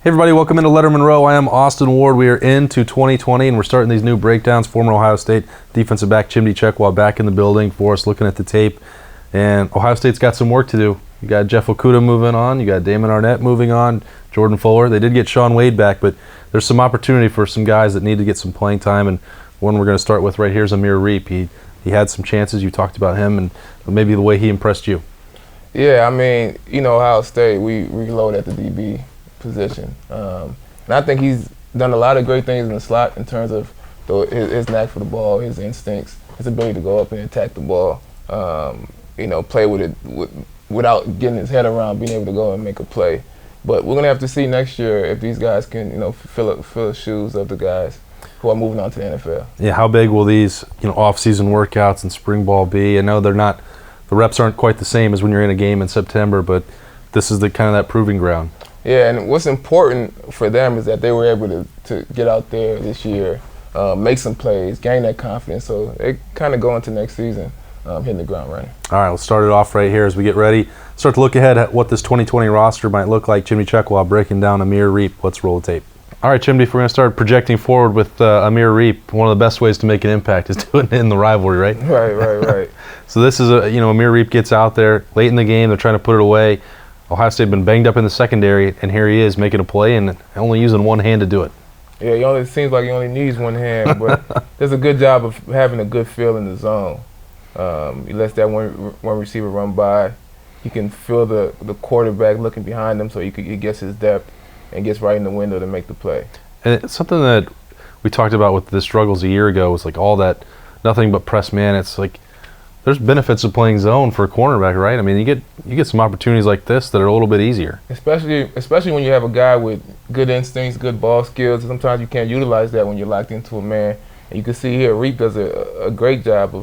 Hey everybody, welcome into Lettermen Row. I am Austin Ward. We are into 2020 and we're starting these new breakdowns. Former Ohio State defensive back Chimdi Chekwa back in the building for us, looking at the tape. And Ohio State's got some work to do. You got Jeff Okudah moving on. You got Damon Arnett moving on. Jordan Fuller. They did get Shaun Wade back, but there's some opportunity for some guys that need to get some playing time. And one we're going to start with right here is Amir Riep. He had some chances. You talked about him and maybe the way he impressed you. Yeah, I mean, you know, Ohio State, we reload at the DB position. And I think he's done a lot of great things in the slot in terms of his knack for the ball, his instincts, his ability to go up and attack the ball, you know, play with it without getting his head around being able to go and make a play. But we're going to have to see next year if these guys can, you know, fill the shoes of the guys who are moving on to the NFL. Yeah, how big will these, you know, off-season workouts and spring ball be? I know the reps aren't quite the same as when you're in a game in September, but this is the kind of that proving ground. Yeah, and what's important for them is that they were able to get out there this year, make some plays, gain that confidence, so they kind of go into next season hitting the ground running. All right, let's start it off right here as we get ready. Start to look ahead at what this 2020 roster might look like. Chimdi Chekwa breaking down Amir Riep. Let's roll the tape. All right, Chimdi, if we're going to start projecting forward with Amir Riep, one of the best ways to make an impact is doing it in the rivalry, right? Right. So this is Amir Riep gets out there late in the game. They're trying to put it away. Ohio State had been banged up in the secondary, and here he is making a play and only using one hand to do it. Yeah, it seems like he only needs one hand, but does a good job of having a good feel in the zone. He lets that one receiver run by. He can feel the quarterback looking behind him, so he gets his depth and gets right in the window to make the play. And it's something that we talked about with the struggles a year ago was like all that nothing but press man. It's like there's benefits of playing zone for a cornerback, right? I mean, you get some opportunities like this that are a little bit easier. Especially when you have a guy with good instincts, good ball skills. Sometimes you can't utilize that when you're locked into a man. And you can see here, Riep does a great job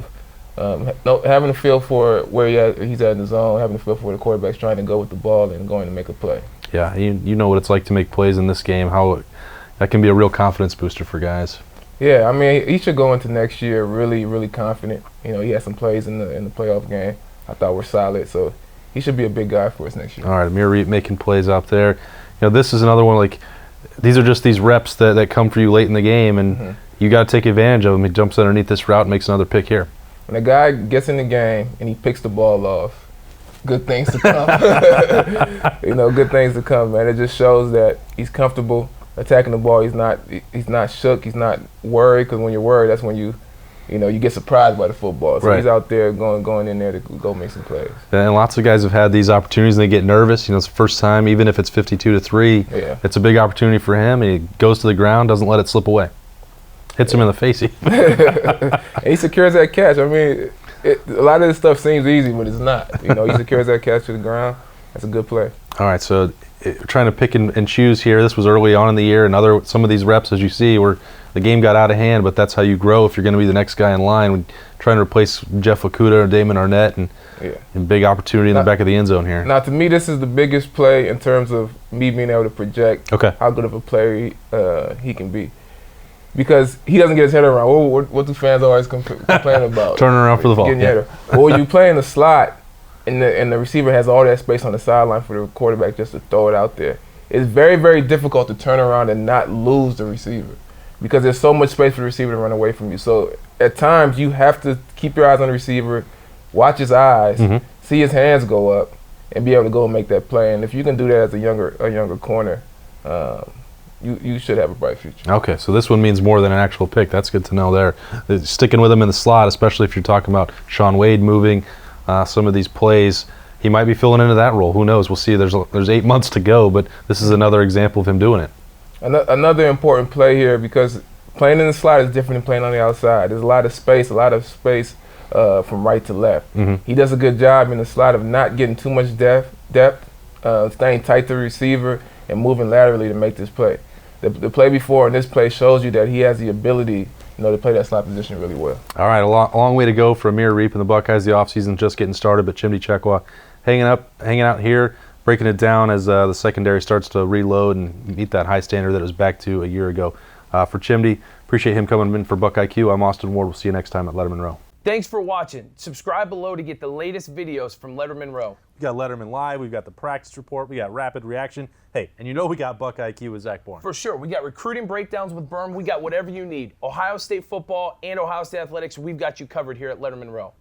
of having a feel for where he's at in the zone, having a feel for where the quarterback's trying to go with the ball and going to make a play. Yeah, you know what it's like to make plays in this game, how that can be a real confidence booster for guys. Yeah, I mean, he should go into next year really, really confident. You know, he had some plays in the playoff game I thought were solid, so he should be a big guy for us next year. All right, Amir Riep making plays out there. You know, this is another one, like, these are just these reps that come for you late in the game, and you got to take advantage of them. He jumps underneath this route and makes another pick here. When a guy gets in the game and he picks the ball off, good things to come. You know, good things to come, man. It just shows that he's comfortable attacking the ball. He's not shook. He's not worried, because when you're worried, that's when you get surprised by the football. So He's out there going in there to go make some plays. And lots of guys have had these opportunities and they get nervous. You know, it's the first time, even if it's 52-3. Yeah. It's a big opportunity for him. And he goes to the ground, doesn't let it slip away. Hits him in the face. And he secures that catch. I mean, a lot of this stuff seems easy, but it's not. You know, he secures that catch to the ground. That's a good play. All right, so trying to pick and choose here. This was early on in the year, and some of these reps, as you see, where the game got out of hand, but that's how you grow if you're going to be the next guy in line. We're trying to replace Jeff Okudah or Damon Arnett, and big opportunity in the back of the end zone here. Now, to me, this is the biggest play in terms of me being able to project how good of a player he can be. Because he doesn't get his head around. What do fans always complain about? Turning around for the ball. Well, when you play in the slot and the receiver has all that space on the sideline for the quarterback just to throw it out there, it's very, very difficult to turn around and not lose the receiver because there's so much space for the receiver to run away from you. So at times you have to keep your eyes on the receiver, watch his eyes, see his hands go up, and be able to go and make that play. And if you can do that as a younger corner, you should have a bright future. Okay, so this one means more than an actual pick. That's good to know there. Sticking with him in the slot, especially if you're talking about Shaun Wade moving some of these plays, he might be filling into that role. Who knows? We'll see. There's 8 months to go, but this is another example of him doing it. Another important play here, because playing in the slot is different than playing on the outside. There's a lot of space from right to left. He does a good job in the slot of not getting too much depth, staying tight to the receiver, and moving laterally to make this play. The play before and this play shows you that he has the ability, to play that slot position really well. All right, a long way to go for Amir Riep and the Buckeyes. The offseason just getting started, but Chimdi Chekwa hanging out here, breaking it down as the secondary starts to reload and meet that high standard that it was back to a year ago. For Chimdi, appreciate him coming in for BuckIQ. I'm Austin Ward. We'll see you next time at Lettermen Row. Thanks for watching. Subscribe below to get the latest videos from Lettermen Row. We got Letterman Live, we've got the practice report, we got rapid reaction. Hey, and you know we got BuckIQ with Zach Bourne. For sure. We got recruiting breakdowns with Berm. We got whatever you need. Ohio State football and Ohio State athletics, we've got you covered here at Lettermen Row.